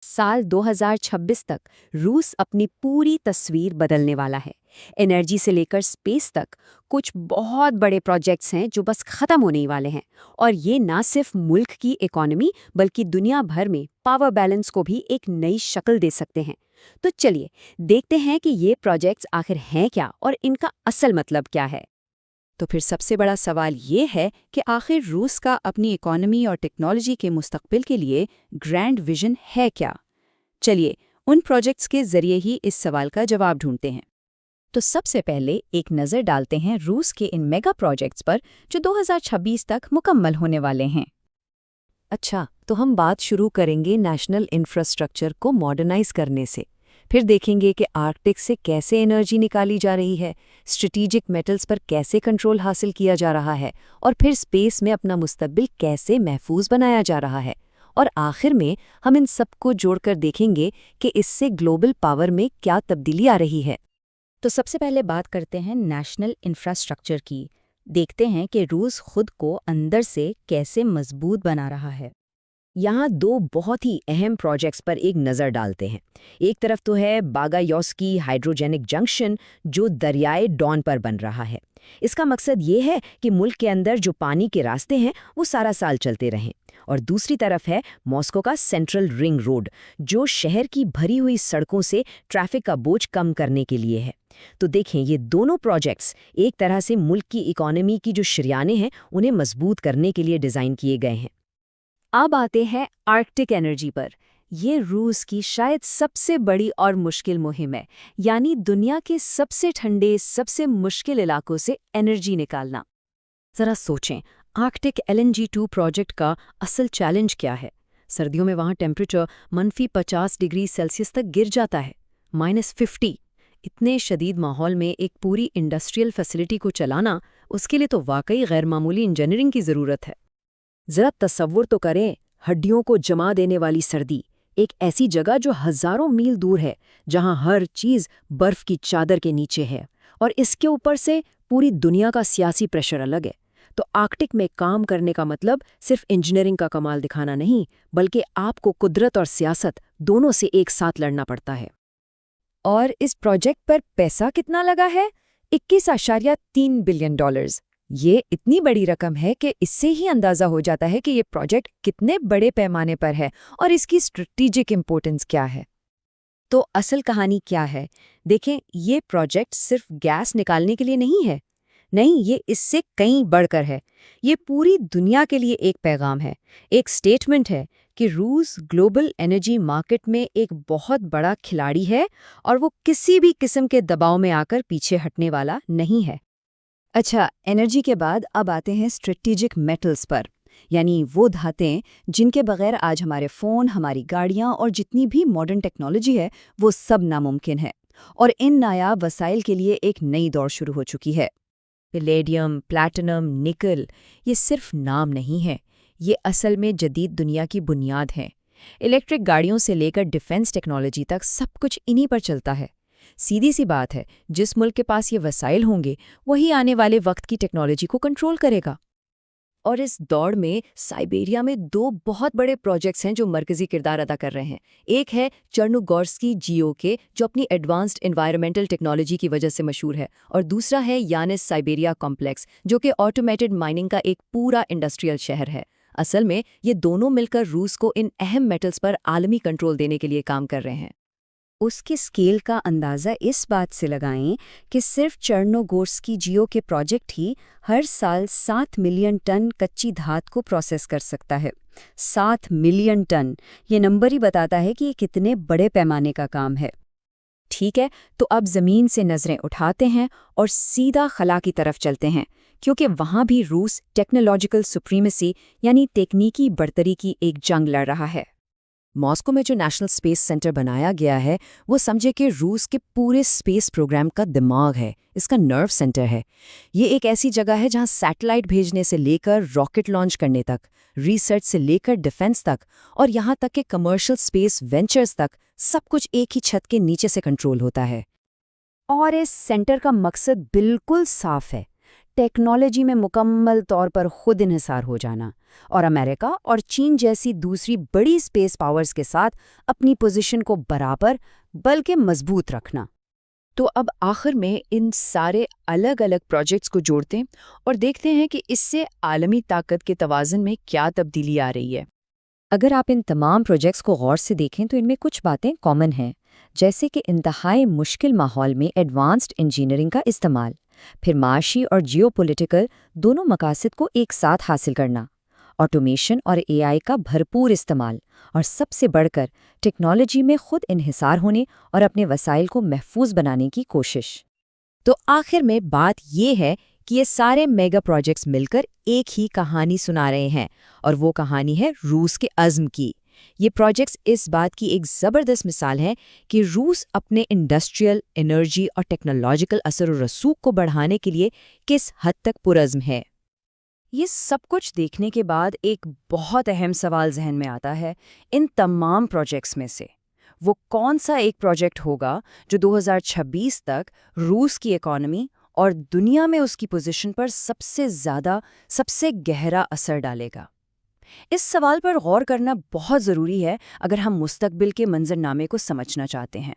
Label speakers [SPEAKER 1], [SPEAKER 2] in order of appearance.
[SPEAKER 1] साल 2026 तक रूस अपनी पूरी तस्वीर बदलने वाला है। एनर्जी से लेकर स्पेस तक कुछ बहुत बड़े प्रोजेक्ट्स हैं जो बस खत्म होने ही वाले हैं, और ये ना सिर्फ मुल्क की इकोनॉमी बल्कि दुनिया भर में पावर बैलेंस को भी एक नई शक्ल दे सकते हैं। तो चलिए देखते हैं कि ये प्रोजेक्ट्स आखिर हैं क्या और इनका असल मतलब क्या है।
[SPEAKER 2] तो फिर सबसे बड़ा सवाल ये है कि आखिर रूस का अपनी इकोनॉमी और टेक्नोलॉजी के मुस्तकबिल के लिए ग्रैंड विजन है क्या? चलिए उन प्रोजेक्ट्स के जरिए ही इस सवाल का जवाब ढूंढते हैं।
[SPEAKER 1] तो सबसे पहले एक नज़र डालते हैं रूस के इन मेगा प्रोजेक्ट्स पर जो 2026 तक मुकम्मल होने वाले हैं। अच्छा, तो हम बात शुरू करेंगे नेशनल इंफ्रास्ट्रक्चर को मॉडर्नाइज करने से। फिर देखेंगे कि आर्कटिक से कैसे एनर्जी निकाली जा रही है, स्ट्रेटेजिक मेटल्स पर कैसे कंट्रोल हासिल किया जा रहा है, और फिर स्पेस में अपना मुस्तकबिल कैसे महफूज बनाया जा रहा है। और आखिर में हम इन सबको जोड़कर देखेंगे कि इससे ग्लोबल पावर में क्या तब्दीली आ रही है। तो सबसे पहले बात करते हैं नेशनल इंफ्रास्ट्रक्चर की। देखते हैं कि रूस खुद को अंदर से कैसे मजबूत बना रहा है। यहाँ दो बहुत ही अहम प्रोजेक्ट्स पर एक नज़र डालते हैं। एक तरफ तो है बागायोस्की हाइड्रोजेनिक जंक्शन जो दरियाए डॉन पर बन रहा है। इसका मकसद ये है कि मुल्क के अंदर जो पानी के रास्ते हैं वो सारा साल चलते रहें। और दूसरी तरफ है मॉस्को का सेंट्रल रिंग रोड जो शहर की भरी हुई सड़कों से ट्रैफिक का बोझ कम करने के लिए है। तो देखें, ये दोनों प्रोजेक्ट्स एक तरह से मुल्क की इकोनॉमी की जो शरियानें हैं उन्हें मजबूत करने के लिए डिज़ाइन किए गए हैं। अब आते हैं आर्कटिक एनर्जी पर। ये रूस की शायद सबसे बड़ी और मुश्किल मुहिम है, यानी दुनिया के सबसे ठंडे सबसे मुश्किल इलाकों से एनर्जी निकालना। ज़रा सोचें, आर्कटिक LNG-2 प्रोजेक्ट का असल चैलेंज क्या है? सर्दियों में वहाँ टेम्परेचर -50 डिग्री सेल्सियस तक गिर जाता है, -50। इतने शदीद माहौल में एक पूरी इंडस्ट्रियल फैसिलिटी को चलाना, उसके लिए तो वाकई गैरमामूली इंजीनियरिंग की ज़रूरत है। ज़रा तसव्वुर तो करें, हड्डियों को जमा देने वाली सर्दी, एक ऐसी जगह जो हज़ारों मील दूर है, जहाँ हर चीज़ बर्फ़ की चादर के नीचे है, और इसके ऊपर से पूरी दुनिया का सियासी प्रेशर अलग है। तो आर्कटिक में काम करने का मतलब सिर्फ इंजीनियरिंग का कमाल दिखाना नहीं, बल्कि आपको कुदरत और सियासत दोनों से एक साथ लड़ना पड़ता है। और इस प्रोजेक्ट पर पैसा कितना लगा है? 21.3 बिलियन डॉलर्स। ये इतनी बड़ी रकम है कि इससे ही अंदाज़ा हो जाता है कि ये प्रोजेक्ट कितने बड़े पैमाने पर है और इसकी स्ट्रेटेजिक इम्पोर्टेंस क्या है। तो असल कहानी क्या है? देखें, ये प्रोजेक्ट सिर्फ गैस निकालने के लिए नहीं है। नहीं, ये इससे कहीं बढ़कर है। ये पूरी दुनिया के लिए एक पैगाम है, एक स्टेटमेंट है कि रूस ग्लोबल एनर्जी मार्केट में एक बहुत बड़ा खिलाड़ी है और वो किसी भी किस्म के दबाव में आकर पीछे हटने वाला नहीं है। अच्छा, एनर्जी के बाद अब आते हैं स्ट्रेटेजिक मेटल्स पर, यानी वो धातें जिनके बगैर आज हमारे फ़ोन, हमारी गाड़ियाँ और जितनी भी मॉडर्न टेक्नोलॉजी है वो सब नामुमकिन है। और इन नायाब वसाइल के लिए एक नई दौड़ शुरू हो चुकी है। पैलेडियम, प्लैटिनम, निकल, ये सिर्फ नाम नहीं है, ये असल में जदीद दुनिया की बुनियाद है। इलेक्ट्रिक गाड़ियों से लेकर डिफेंस टेक्नोलॉजी तक सब कुछ इन्हीं पर चलता है। सीधी सी बात है, जिस मुल्क के पास ये वसाइल होंगे वही आने वाले वक्त की टेक्नोलॉजी को कंट्रोल करेगा। और इस दौड़ में साइबेरिया में दो बहुत बड़े प्रोजेक्ट्स हैं जो मरकजी किरदार अदा कर रहे हैं। एक है चर्नोगोर्स्की GOK जो अपनी एडवांस्ड एनवायरमेंटल टेक्नोलॉजी की वजह से मशहूर है, और दूसरा है यानिस साइबेरिया कॉम्प्लेक्स जो कि ऑटोमेटेड माइनिंग का एक पूरा इंडस्ट्रियल शहर है। असल में ये दोनों मिलकर रूस को इन अहम मेटल्स पर आलमी कंट्रोल देने के लिए काम कर रहे हैं। उसके स्केल का अंदाज़ा इस बात से लगाएं कि सिर्फ चर्नोगोर्स्की GOK प्रोजेक्ट ही हर साल 7 मिलियन टन कच्ची धात को प्रोसेस कर सकता है। 7 मिलियन टन, ये नंबर ही बताता है कि ये कितने बड़े पैमाने का काम है। ठीक है, तो अब ज़मीन से नज़रें उठाते हैं और सीधा खला की तरफ चलते हैं, क्योंकि वहाँ भी रूस टेक्नोलॉजिकल सुप्रीमेसी यानी तकनीकी बढ़तरी की एक जंग लड़ रहा है। मॉस्को में जो नेशनल स्पेस सेंटर बनाया गया है वो समझे कि रूस के पूरे स्पेस प्रोग्राम का दिमाग है, इसका नर्व सेंटर है। ये एक ऐसी जगह है जहां सैटेलाइट भेजने से लेकर रॉकेट लॉन्च करने तक, रिसर्च से लेकर डिफेंस तक और यहाँ तक कि कमर्शियल स्पेस वेंचर्स तक सब कुछ एक ही छत के नीचे से कंट्रोल होता है। और इस सेंटर का मकसद बिल्कुल साफ है, टेक्नोलॉजी में मुकम्मल तौर पर खुद इन्हिसार हो जाना।
[SPEAKER 2] اور امریکہ اور چین جیسی دوسری بڑی اسپیس پاورز کے ساتھ اپنی پوزیشن کو برابر بلکہ مضبوط رکھنا۔
[SPEAKER 1] تو اب آخر میں ان سارے الگ الگ پروجیکٹس کو جوڑتے ہیں اور دیکھتے ہیں کہ اس سے عالمی طاقت کے توازن میں کیا تبدیلی آ رہی ہے۔ اگر آپ ان تمام پروجیکٹس کو غور سے دیکھیں تو ان میں کچھ باتیں کامن ہیں، جیسے کہ انتہائی مشکل ماحول میں ایڈوانسڈ انجینئرنگ کا استعمال، پھر معاشی اور جیو پولیٹیکل دونوں مقاصد کو ایک ساتھ حاصل کرنا، آٹومیشن اور اے آئی کا بھرپور استعمال، اور سب سے بڑھ کر ٹیکنالوجی میں خود انحصار ہونے اور اپنے وسائل کو محفوظ بنانے کی کوشش۔ تو آخر میں بات یہ ہے کہ یہ سارے میگا پروجیکٹس مل کر ایک ہی کہانی سنا رہے ہیں، اور وہ کہانی ہے روس کے عزم کی۔ یہ پروجیکٹس اس بات کی ایک زبردست مثال ہے کہ روس اپنے انڈسٹریل، انرجی اور ٹیکنالوجیکل اثر و رسوخ کو بڑھانے کے لیے کس حد تک پرعزم ہے۔
[SPEAKER 2] یہ سب کچھ دیکھنے کے بعد ایک بہت اہم سوال ذہن میں آتا ہے، ان تمام پروجیکٹس میں سے وہ کون سا ایک پروجیکٹ ہوگا جو 2026 تک روس کی اکانومی اور دنیا میں اس کی پوزیشن پر سب سے زیادہ، سب سے گہرا اثر ڈالے گا؟ اس سوال پر غور کرنا بہت ضروری ہے اگر ہم مستقبل کے منظرنامے کو سمجھنا چاہتے ہیں۔